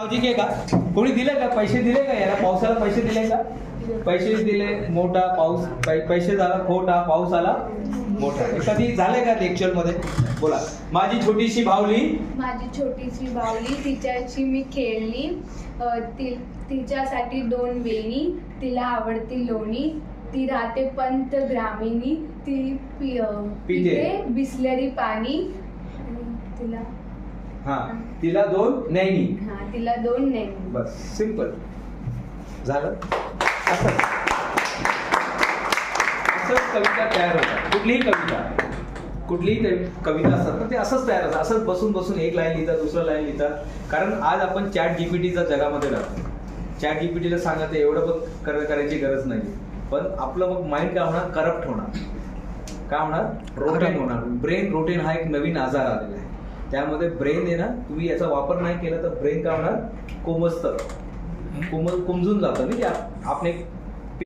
सावजी के का कोणी दिले का पैसे दिले का याला पावसाला पैसे दिले का पैसे दिले मोठा पाऊस पैसे झाला खोटा पाऊस आला मोठा कधी झाले का लेक्चर मध्ये बोला माझी छोटीशी बावली तिच्याशी मी खेळली तिच्यासाठी 2 वेणी तिला आवडती लोणी ती राहते पंत ग्रामीणी ती पिते बिसलरी पाणी तिला 2 नैनी तिला 2 नैनी बस सिंपल झालं असं कविता तयार होतात कुठलीही कविता असतात तर ते असंच तयार होतं असंच बसून एक लाईन लिहितात दुसरं लाईन लिहितात कारण आज आपण चॅट जीपीटीच्या जगामध्ये राहतो चॅट जीपीटीला सांगत एवढं पण करायची गरज नाही पण आपलं मग माइंड काय होणार करप्ट होणार काय होणार रोटेन होणार ब्रेन रोटेन हा एक नवीन आजार आलेला आहे त्यामध्ये ब्रेन आहे ना तुम्ही याचा वापर नाही केला तर ब्रेन काय होणार कोमजून जातं म्हणजे आपण एक